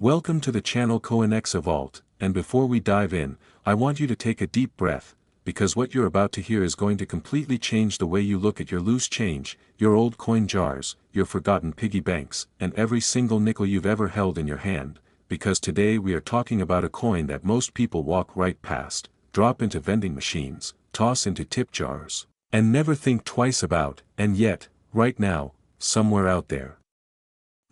Welcome to the channel Coinexa Vault, and before we dive in, I want you to take a deep breath, because what you're about to hear is going to completely change the way you look at your loose change, your old coin jars, your forgotten piggy banks, and every single nickel you've ever held in your hand, because today we are talking about a coin that most people walk right past, drop into vending machines, toss into tip jars, and never think twice about, and yet, right now, somewhere out there,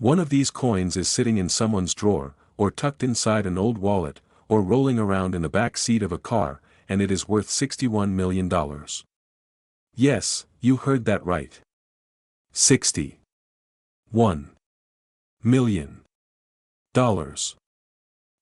one of these coins is sitting in someone's drawer, or tucked inside an old wallet, or rolling around in the back seat of a car, and it is worth $61 million. Yes, you heard that right. $61 million.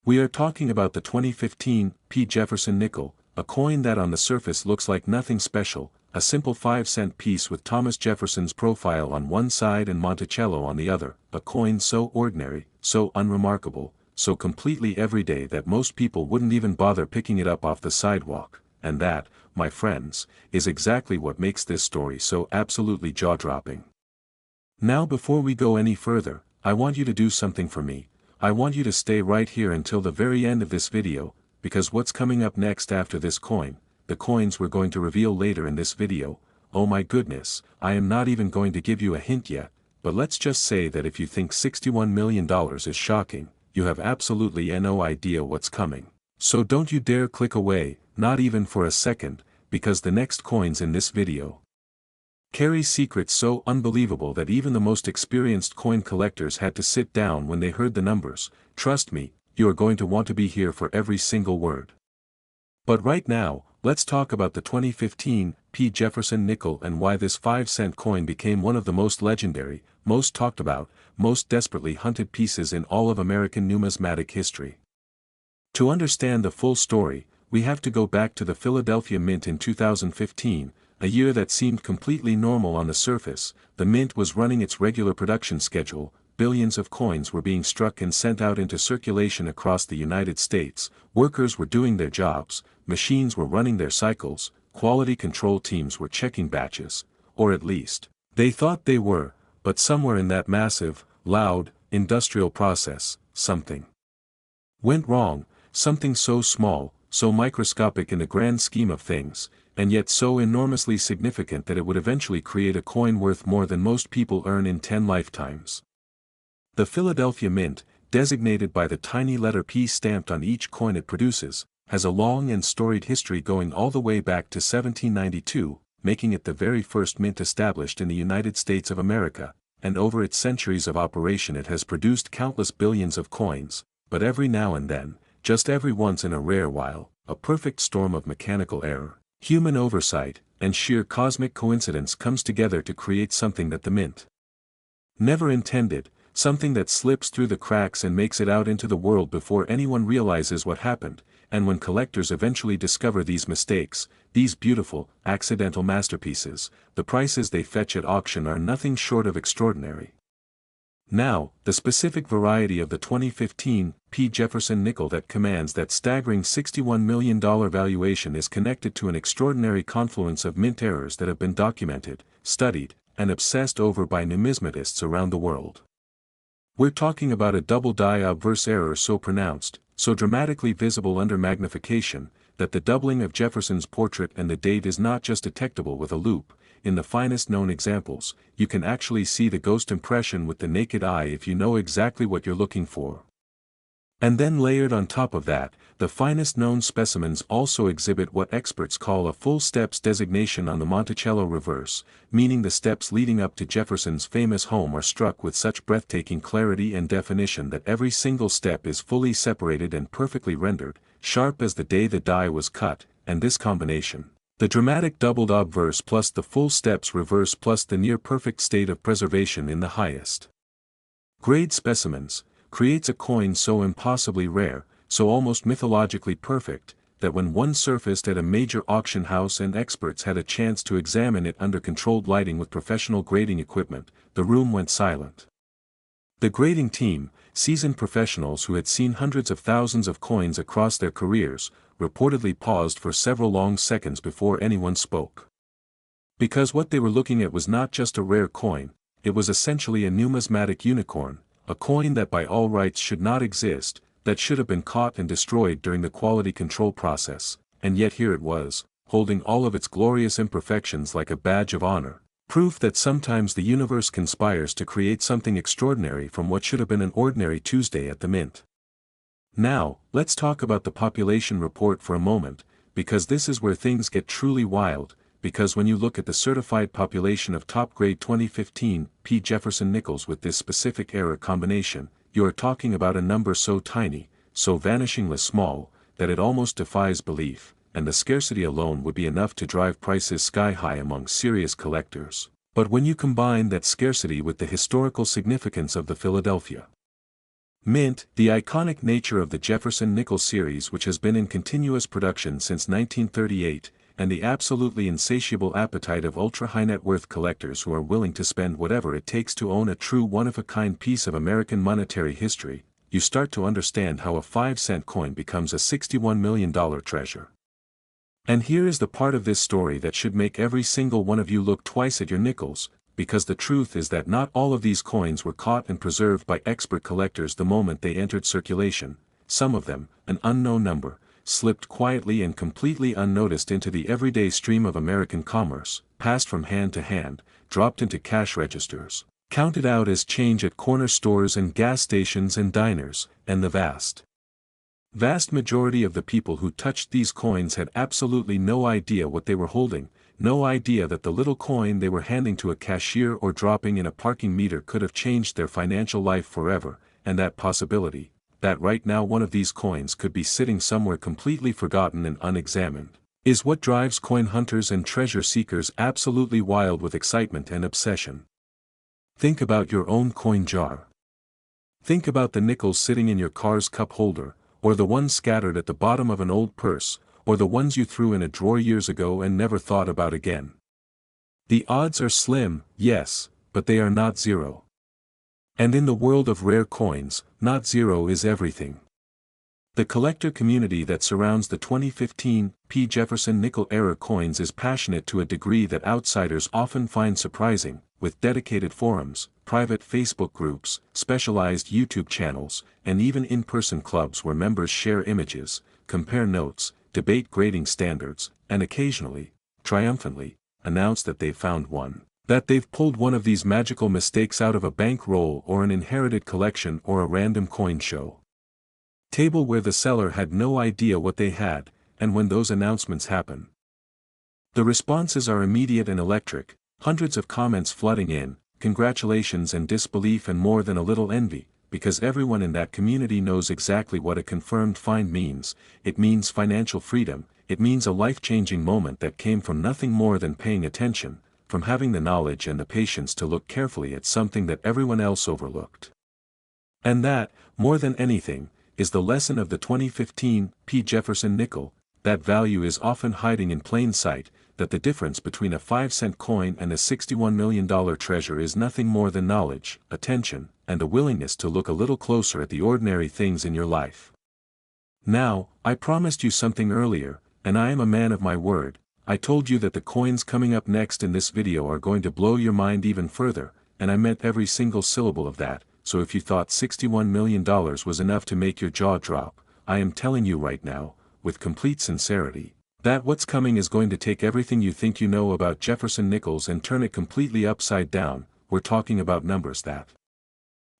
We are talking about the 2015 P. Jefferson Nickel, a coin that on the surface looks like nothing special, a simple 5-cent piece with Thomas Jefferson's profile on one side and Monticello on the other, a coin so ordinary, so unremarkable, so completely everyday that most people wouldn't even bother picking it up off the sidewalk, and that, my friends, is exactly what makes this story so absolutely jaw-dropping. Now before we go any further, I want you to do something for me. I want you to stay right here until the very end of this video, because what's coming up next after this coin, the coins we're going to reveal later in this video, oh my goodness, I am not even going to give you a hint yet, but let's just say that if you think $61 million is shocking, you have absolutely no idea what's coming. So don't you dare click away, not even for a second, because the next coins in this video carry secrets so unbelievable that even the most experienced coin collectors had to sit down when they heard the numbers. Trust me, you are going to want to be here for every single word. But right now, let's talk about the 2015 P. Jefferson Nickel and why this 5-cent coin became one of the most legendary, most talked about, most desperately hunted pieces in all of American numismatic history. To understand the full story, we have to go back to the Philadelphia Mint in 2015, a year that seemed completely normal on the surface. The mint was running its regular production schedule, billions of coins were being struck and sent out into circulation across the United States, workers were doing their jobs, machines were running their cycles, quality control teams were checking batches, or at least, they thought they were, but somewhere in that massive, loud, industrial process, something went wrong, something so small, so microscopic in the grand scheme of things, and yet so enormously significant that it would eventually create a coin worth more than most people earn in 10 lifetimes. The Philadelphia Mint, designated by the tiny letter P stamped on each coin it produces, has a long and storied history going all the way back to 1792, making it the very first mint established in the United States of America, and over its centuries of operation it has produced countless billions of coins, but every now and then, just every once in a rare while, a perfect storm of mechanical error, human oversight, and sheer cosmic coincidence comes together to create something that the mint never intended, something that slips through the cracks and makes it out into the world before anyone realizes what happened, and when collectors eventually discover these mistakes, these beautiful, accidental masterpieces, the prices they fetch at auction are nothing short of extraordinary. Now, the specific variety of the 2015 P. Jefferson Nickel that commands that staggering $61 million valuation is connected to an extraordinary confluence of mint errors that have been documented, studied, and obsessed over by numismatists around the world. We're talking about a double die obverse error so pronounced, so dramatically visible under magnification, that the doubling of Jefferson's portrait and the date is not just detectable with a loupe. In the finest known examples, you can actually see the ghost impression with the naked eye if you know exactly what you're looking for. And then layered on top of that, the finest known specimens also exhibit what experts call a full steps designation on the Monticello reverse, meaning the steps leading up to Jefferson's famous home are struck with such breathtaking clarity and definition that every single step is fully separated and perfectly rendered, sharp as the day the die was cut, and this combination, the dramatic doubled obverse plus the full steps reverse plus the near-perfect state of preservation in the highest grade specimens, creates a coin so impossibly rare, so almost mythologically perfect, that when one surfaced at a major auction house and experts had a chance to examine it under controlled lighting with professional grading equipment, the room went silent. The grading team, seasoned professionals who had seen hundreds of thousands of coins across their careers, reportedly paused for several long seconds before anyone spoke. Because what they were looking at was not just a rare coin, it was essentially a numismatic unicorn, a coin that by all rights should not exist, that should have been caught and destroyed during the quality control process, and yet here it was, holding all of its glorious imperfections like a badge of honor. Proof that sometimes the universe conspires to create something extraordinary from what should have been an ordinary Tuesday at the mint. Now, let's talk about the population report for a moment, because this is where things get truly wild, because when you look at the certified population of top-grade 2015 P. Jefferson Nickels with this specific error combination, you are talking about a number so tiny, so vanishingly small, that it almost defies belief, and the scarcity alone would be enough to drive prices sky-high among serious collectors. But when you combine that scarcity with the historical significance of the Philadelphia Mint, the iconic nature of the Jefferson Nickel series which has been in continuous production since 1938, and the absolutely insatiable appetite of ultra-high net worth collectors who are willing to spend whatever it takes to own a true one-of-a-kind piece of American monetary history, you start to understand how a 5-cent coin becomes a $61 million treasure. And here is the part of this story that should make every single one of you look twice at your nickels, because the truth is that not all of these coins were caught and preserved by expert collectors the moment they entered circulation. Some of them, an unknown number, slipped quietly and completely unnoticed into the everyday stream of American commerce, passed from hand to hand, dropped into cash registers, counted out as change at corner stores and gas stations and diners, and the vast majority of the people who touched these coins had absolutely no idea what they were holding, no idea that the little coin they were handing to a cashier or dropping in a parking meter could have changed their financial life forever, and that possibility, that right now one of these coins could be sitting somewhere completely forgotten and unexamined, is what drives coin hunters and treasure seekers absolutely wild with excitement and obsession. Think about your own coin jar. Think about the nickels sitting in your car's cup holder, or the ones scattered at the bottom of an old purse, or the ones you threw in a drawer years ago and never thought about again. The odds are slim, yes, but they are not zero. And in the world of rare coins, not zero is everything. The collector community that surrounds the 2015 P. Jefferson Nickel era coins is passionate to a degree that outsiders often find surprising, with dedicated forums, private Facebook groups, specialized YouTube channels, and even in-person clubs where members share images, compare notes, debate grading standards, and occasionally, triumphantly, announce that they've found one. That they've pulled one of these magical mistakes out of a bankroll or an inherited collection or a random coin show table where the seller had no idea what they had, and when those announcements happen, the responses are immediate and electric, hundreds of comments flooding in, congratulations and disbelief and more than a little envy, because everyone in that community knows exactly what a confirmed find means. It means financial freedom, it means a life-changing moment that came from nothing more than paying attention, from having the knowledge and the patience to look carefully at something that everyone else overlooked. And that, more than anything, is the lesson of the 2015 P. Jefferson Nickel, that value is often hiding in plain sight, that the difference between a 5-cent coin and a $61 million treasure is nothing more than knowledge, attention, and a willingness to look a little closer at the ordinary things in your life. Now, I promised you something earlier, and I am a man of my word. I told you that the coins coming up next in this video are going to blow your mind even further, and I meant every single syllable of that. So if you thought $61 million was enough to make your jaw drop, I am telling you right now, with complete sincerity, that what's coming is going to take everything you think you know about Jefferson Nickels and turn it completely upside down. We're talking about numbers that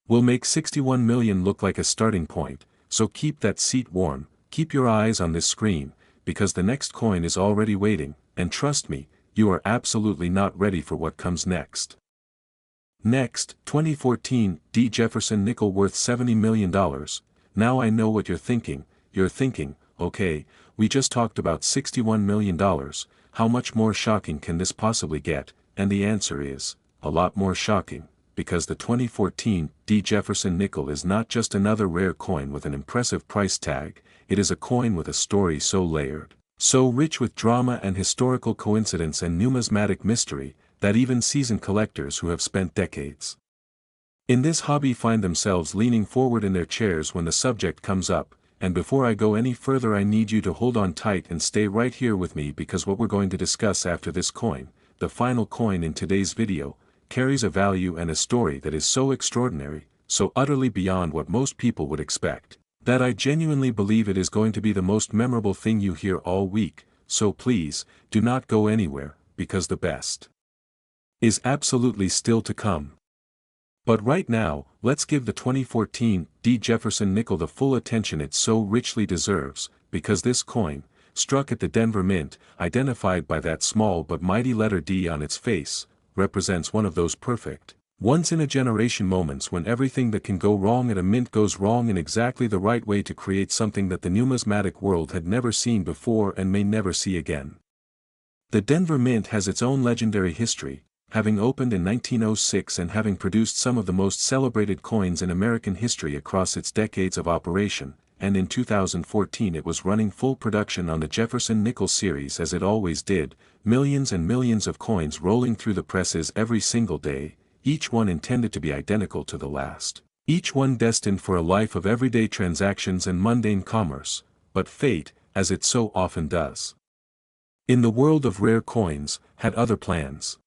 will make 61 million look like a starting point, so keep that seat warm, keep your eyes on this screen, because the next coin is already waiting, and trust me, you are absolutely not ready for what comes next. Next, 2014 D. Jefferson Nickel worth $70 million. Now I know what you're thinking, okay, we just talked about $61 million, how much more shocking can this possibly get? And the answer is, a lot more shocking, because the 2014 D. Jefferson Nickel is not just another rare coin with an impressive price tag, it is a coin with a story so layered, so rich with drama and historical coincidence and numismatic mystery, that even seasoned collectors who have spent decades in this hobby find themselves leaning forward in their chairs when the subject comes up. And before I go any further, I need you to hold on tight and stay right here with me, because what we're going to discuss after this coin, the final coin in today's video, carries a value and a story that is so extraordinary, so utterly beyond what most people would expect, that I genuinely believe it is going to be the most memorable thing you hear all week, so please, do not go anywhere, because the best is absolutely still to come. But right now, let's give the 2014 Jefferson Nickel the full attention it so richly deserves, because this coin, struck at the Denver Mint, identified by that small but mighty letter D on its face, represents one of those perfect, once-in-a-generation moments when everything that can go wrong at a mint goes wrong in exactly the right way to create something that the numismatic world had never seen before and may never see again. The Denver Mint has its own legendary history, having opened in 1906 and having produced some of the most celebrated coins in American history across its decades of operation, and in 2014 it was running full production on the Jefferson Nickel series as it always did, millions and millions of coins rolling through the presses every single day, each one intended to be identical to the last, each one destined for a life of everyday transactions and mundane commerce, but fate, as it so often does, in the world of rare coins, had other plans.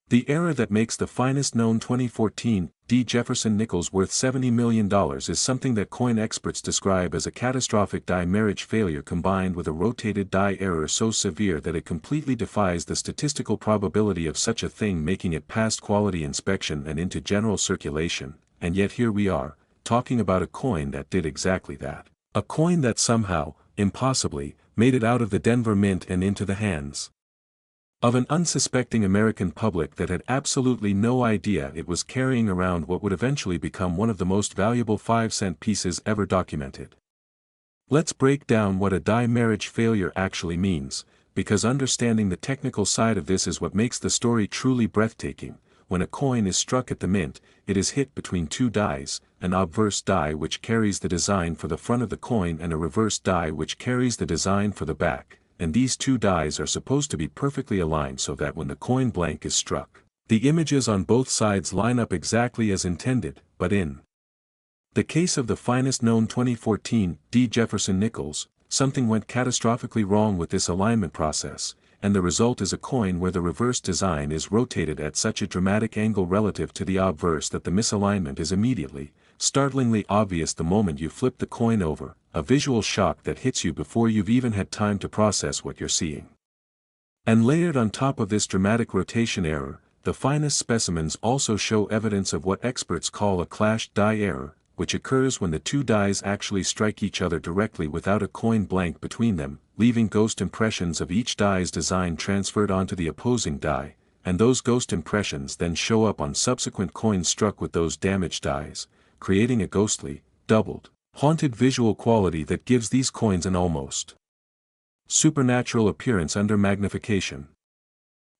The era that makes the finest known 2014 Jefferson Nickels worth $70 million is something that coin experts describe as a catastrophic die marriage failure combined with a rotated die error so severe that it completely defies the statistical probability of such a thing making it past quality inspection and into general circulation, and yet here we are, talking about a coin that did exactly that. A coin that somehow, impossibly, made it out of the Denver Mint and into the hands of an unsuspecting American public that had absolutely no idea it was carrying around what would eventually become one of the most valuable 5-cent pieces ever documented. Let's break down what a die marriage failure actually means, because understanding the technical side of this is what makes the story truly breathtaking. When a coin is struck at the mint, it is hit between two dies, an obverse die which carries the design for the front of the coin and a reverse die which carries the design for the back. And these two dies are supposed to be perfectly aligned so that when the coin blank is struck, the images on both sides line up exactly as intended, but in the case of the finest known 2014 Jefferson Nickels, something went catastrophically wrong with this alignment process, and the result is a coin where the reverse design is rotated at such a dramatic angle relative to the obverse that the misalignment is immediately, startlingly obvious the moment you flip the coin over, a visual shock that hits you before you've even had time to process what you're seeing. And layered on top of this dramatic rotation error, the finest specimens also show evidence of what experts call a clashed die error, which occurs when the two dies actually strike each other directly without a coin blank between them, leaving ghost impressions of each die's design transferred onto the opposing die, and those ghost impressions then show up on subsequent coins struck with those damaged dies, creating a ghostly, doubled, haunted visual quality that gives these coins an almost supernatural appearance under magnification.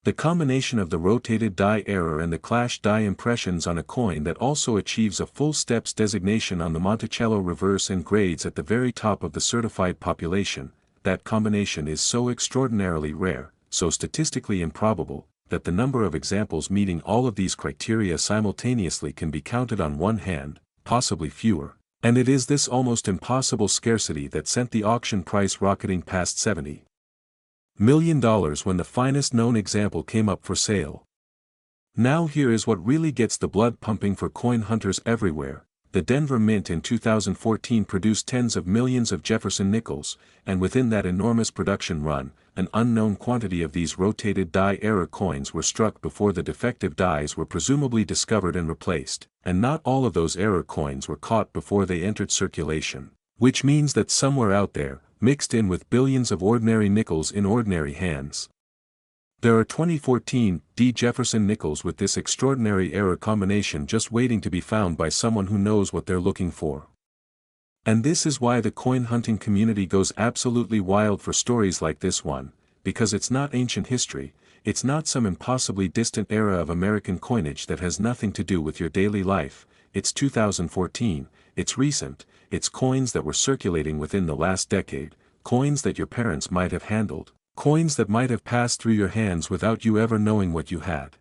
The combination of the rotated die error and the clashed die impressions on a coin that also achieves a full steps designation on the Monticello reverse and grades at the very top of the certified population, that combination is so extraordinarily rare, so statistically improbable, that the number of examples meeting all of these criteria simultaneously can be counted on one hand, possibly fewer. And it is this almost impossible scarcity that sent the auction price rocketing past $70 million when the finest known example came up for sale. Now here is what really gets the blood pumping for coin hunters everywhere. The Denver Mint in 2014 produced tens of millions of Jefferson Nickels, and within that enormous production run, an unknown quantity of these rotated die error coins were struck before the defective dies were presumably discovered and replaced, and not all of those error coins were caught before they entered circulation, which means that somewhere out there, mixed in with billions of ordinary nickels in ordinary hands, there are 2014 Jefferson Nickels with this extraordinary error combination just waiting to be found by someone who knows what they're looking for. And this is why the coin hunting community goes absolutely wild for stories like this one, because it's not ancient history, it's not some impossibly distant era of American coinage that has nothing to do with your daily life, it's 2014, it's recent, it's coins that were circulating within the last decade, coins that your parents might have handled, coins that might have passed through your hands without you ever knowing what you had.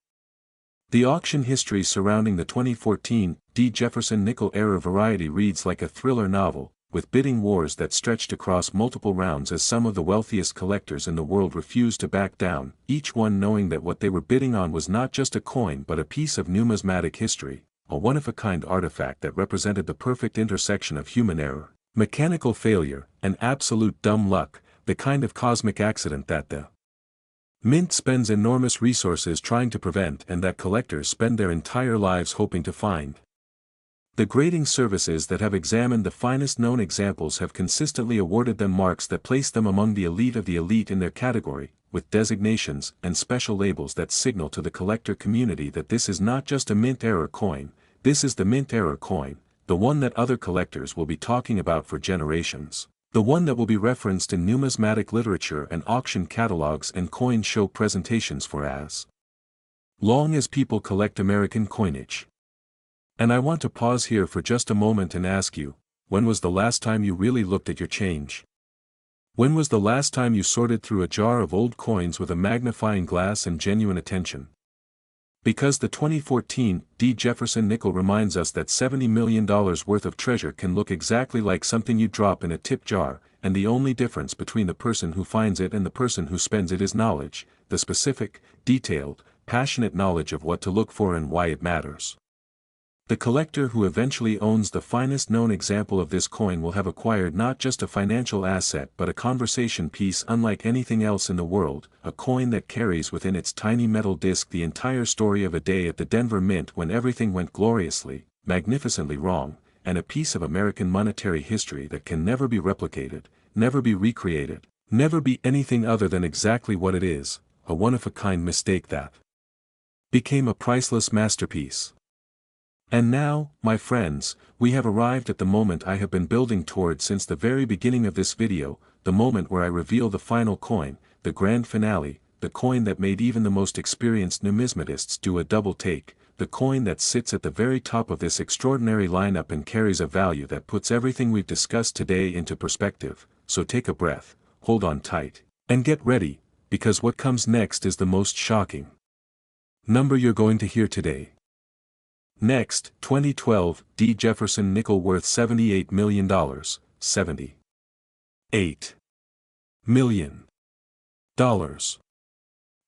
The auction history surrounding the 2014 Jefferson Nickel era variety reads like a thriller novel, with bidding wars that stretched across multiple rounds as some of the wealthiest collectors in the world refused to back down, each one knowing that what they were bidding on was not just a coin but a piece of numismatic history, a one-of-a-kind artifact that represented the perfect intersection of human error, mechanical failure, and absolute dumb luck, the kind of cosmic accident that the mint spends enormous resources trying to prevent and that collectors spend their entire lives hoping to find. The grading services that have examined the finest known examples have consistently awarded them marks that place them among the elite of the elite in their category, with designations and special labels that signal to the collector community that this is not just a mint error coin, this is the mint error coin, the one that other collectors will be talking about for generations, the one that will be referenced in numismatic literature and auction catalogs and coin show presentations for as long as people collect American coinage. And I want to pause here for just a moment and ask you, when was the last time you really looked at your change? When was the last time you sorted through a jar of old coins with a magnifying glass and genuine attention? Because the 2014 Jefferson Nickel reminds us that $70 million worth of treasure can look exactly like something you drop in a tip jar, and the only difference between the person who finds it and the person who spends it is knowledge, the specific, detailed, passionate knowledge of what to look for and why it matters. The collector who eventually owns the finest known example of this coin will have acquired not just a financial asset but a conversation piece unlike anything else in the world, a coin that carries within its tiny metal disc the entire story of a day at the Denver Mint when everything went gloriously, magnificently wrong, and a piece of American monetary history that can never be replicated, never be recreated, never be anything other than exactly what it is, a one-of-a-kind mistake that became a priceless masterpiece. And now, my friends, we have arrived at the moment I have been building toward since the very beginning of this video, the moment where I reveal the final coin, the grand finale, the coin that made even the most experienced numismatists do a double take, the coin that sits at the very top of this extraordinary lineup and carries a value that puts everything we've discussed today into perspective. So take a breath, hold on tight, and get ready, because what comes next is the most shocking number you're going to hear today. Next, 2012 Jefferson Nickel worth $78 million, $78 million.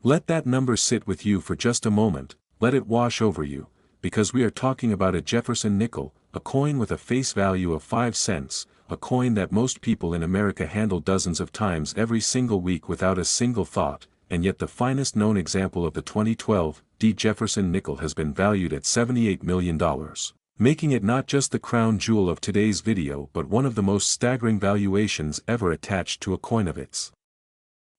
Let that number sit with you for just a moment, let it wash over you, because we are talking about a Jefferson Nickel, a coin with a face value of 5 cents, a coin that most people in America handle dozens of times every single week without a single thought, and yet the finest known example of the 2012 Jefferson Nickel has been valued at $78 million, making it not just the crown jewel of today's video but one of the most staggering valuations ever attached to a coin of its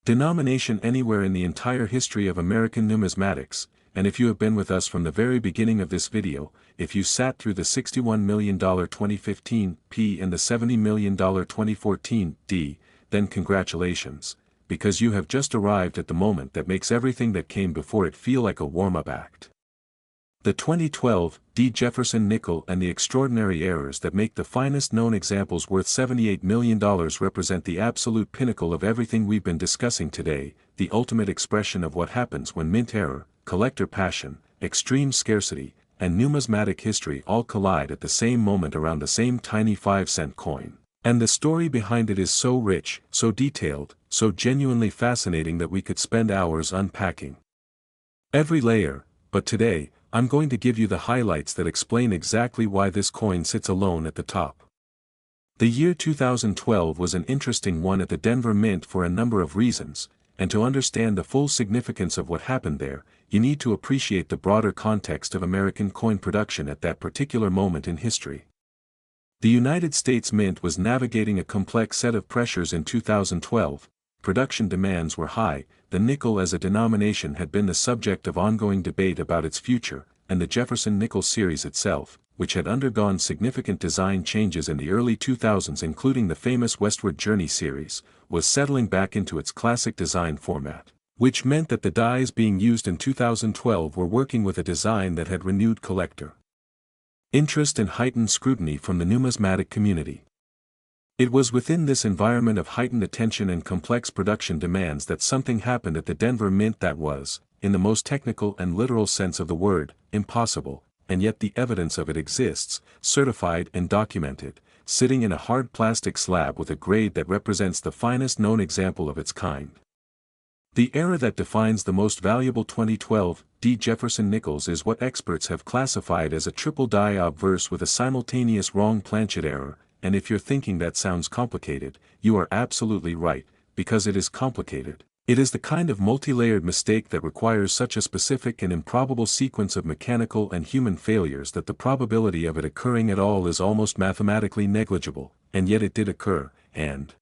denomination anywhere in the entire history of American numismatics. And if you have been with us from the very beginning of this video, if you sat through the $61 million 2015 P and the $70 million 2014 D, then congratulations, because you have just arrived at the moment that makes everything that came before it feel like a warm-up act. The 2012 Jefferson Nickel and the extraordinary errors that make the finest known examples worth $78 million represent the absolute pinnacle of everything we've been discussing today, the ultimate expression of what happens when mint error, collector passion, extreme scarcity, and numismatic history all collide at the same moment around the same tiny 5-cent coin. And the story behind it is so rich, so detailed, so genuinely fascinating that we could spend hours unpacking every layer, but today, I'm going to give you the highlights that explain exactly why this coin sits alone at the top. The year 2012 was an interesting one at the Denver Mint for a number of reasons, and to understand the full significance of what happened there, you need to appreciate the broader context of American coin production at that particular moment in history. The United States Mint was navigating a complex set of pressures in 2012, production demands were high, the nickel as a denomination had been the subject of ongoing debate about its future, and the Jefferson Nickel series itself, which had undergone significant design changes in the early 2000s including the famous Westward Journey series, was settling back into its classic design format, which meant that the dies being used in 2012 were working with a design that had renewed collector interest and heightened scrutiny from the numismatic community. It was within this environment of heightened attention and complex production demands that something happened at the Denver Mint that was, in the most technical and literal sense of the word, impossible, and yet the evidence of it exists, certified and documented, sitting in a hard plastic slab with a grade that represents the finest known example of its kind. The error that defines the most valuable 2012 Jefferson Nickels is what experts have classified as a triple die obverse with a simultaneous wrong planchet error, and if you're thinking that sounds complicated, you are absolutely right, because it is complicated. It is the kind of multi-layered mistake that requires such a specific and improbable sequence of mechanical and human failures that the probability of it occurring at all is almost mathematically negligible, and yet it did occur, and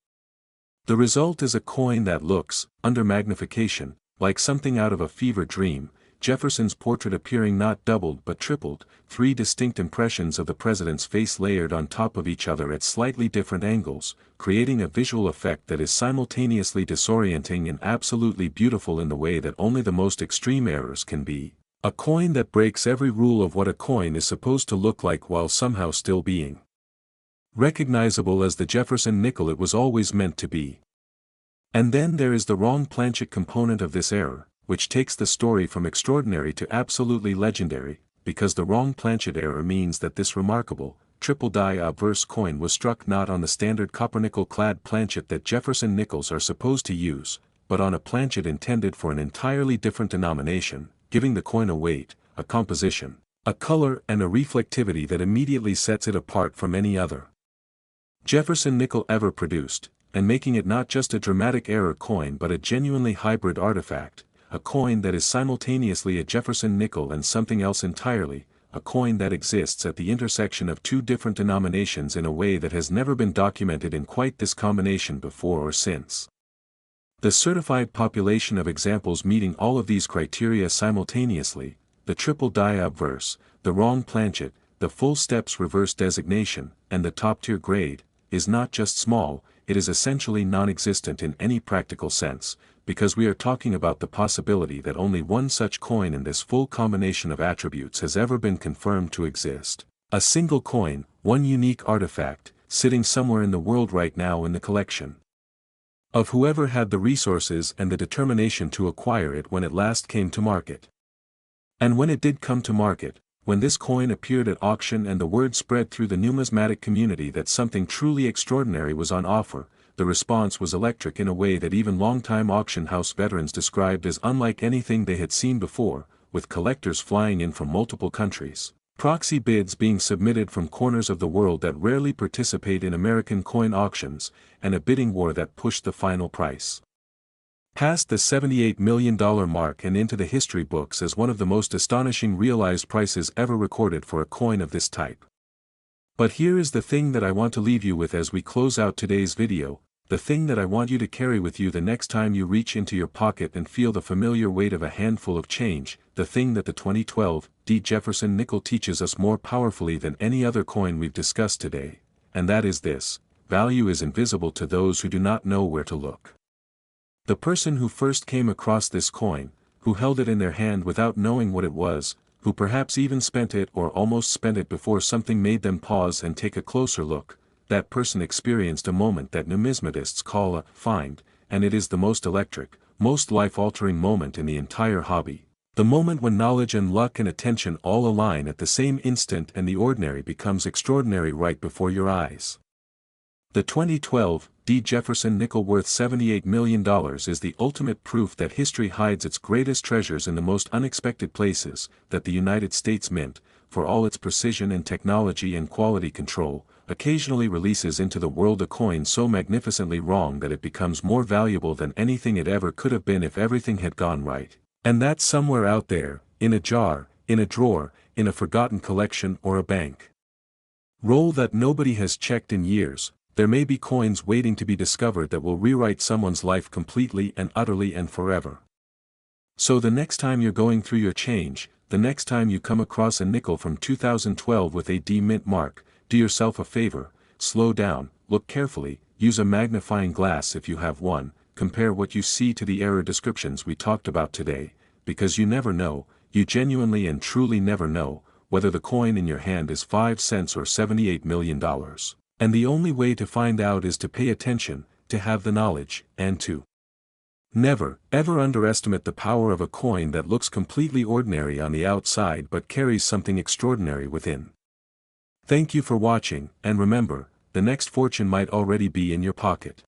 the result is a coin that looks, under magnification, like something out of a fever dream, Jefferson's portrait appearing not doubled but tripled, 3 distinct impressions of the president's face layered on top of each other at slightly different angles, creating a visual effect that is simultaneously disorienting and absolutely beautiful in the way that only the most extreme errors can be. A coin that breaks every rule of what a coin is supposed to look like while somehow still being recognizable as the Jefferson nickel it was always meant to be. And then there is the wrong planchet component of this error, which takes the story from extraordinary to absolutely legendary, because the wrong planchet error means that this remarkable, triple die obverse coin was struck not on the standard copper-nickel-clad planchet that Jefferson Nickels are supposed to use, but on a planchet intended for an entirely different denomination, giving the coin a weight, a composition, a color and a reflectivity that immediately sets it apart from any other Jefferson nickel ever produced, and making it not just a dramatic error coin but a genuinely hybrid artifact, a coin that is simultaneously a Jefferson nickel and something else entirely, a coin that exists at the intersection of 2 different denominations in a way that has never been documented in quite this combination before or since. The certified population of examples meeting all of these criteria simultaneously, the triple die obverse, the wrong planchet, the full steps reverse designation, and the top-tier grade, is not just small, it is essentially non-existent in any practical sense, because we are talking about the possibility that only one such coin in this full combination of attributes has ever been confirmed to exist. A single coin, one unique artifact, sitting somewhere in the world right now in the collection of whoever had the resources and the determination to acquire it when it last came to market. And when it did come to market, when this coin appeared at auction and the word spread through the numismatic community that something truly extraordinary was on offer, the response was electric in a way that even longtime auction house veterans described as unlike anything they had seen before, with collectors flying in from multiple countries, proxy bids being submitted from corners of the world that rarely participate in American coin auctions, and a bidding war that pushed the final price past the $78 million mark and into the history books as one of the most astonishing realized prices ever recorded for a coin of this type. But here is the thing that I want to leave you with as we close out today's video, the thing that I want you to carry with you the next time you reach into your pocket and feel the familiar weight of a handful of change, the thing that the 2012 Jefferson Nickel teaches us more powerfully than any other coin we've discussed today, and that is this: value is invisible to those who do not know where to look. The person who first came across this coin, who held it in their hand without knowing what it was, who perhaps even spent it or almost spent it before something made them pause and take a closer look, that person experienced a moment that numismatists call a find, and it is the most electric, most life-altering moment in the entire hobby. The moment when knowledge and luck and attention all align at the same instant and the ordinary becomes extraordinary right before your eyes. The 2012 Jefferson Nickel worth $78 million is the ultimate proof that history hides its greatest treasures in the most unexpected places, that the United States Mint, for all its precision and technology and quality control, occasionally releases into the world a coin so magnificently wrong that it becomes more valuable than anything it ever could have been if everything had gone right. And that's somewhere out there, in a jar, in a drawer, in a forgotten collection or a bank roll that nobody has checked in years. There may be coins waiting to be discovered that will rewrite someone's life completely and utterly and forever. So the next time you're going through your change, the next time you come across a nickel from 2012 with a D mint mark, do yourself a favor, slow down, look carefully, use a magnifying glass if you have one, compare what you see to the error descriptions we talked about today, because you never know, you genuinely and truly never know, whether the coin in your hand is 5 cents or $78 million. And the only way to find out is to pay attention, to have the knowledge, and to never, ever underestimate the power of a coin that looks completely ordinary on the outside but carries something extraordinary within. Thank you for watching, and remember, the next fortune might already be in your pocket.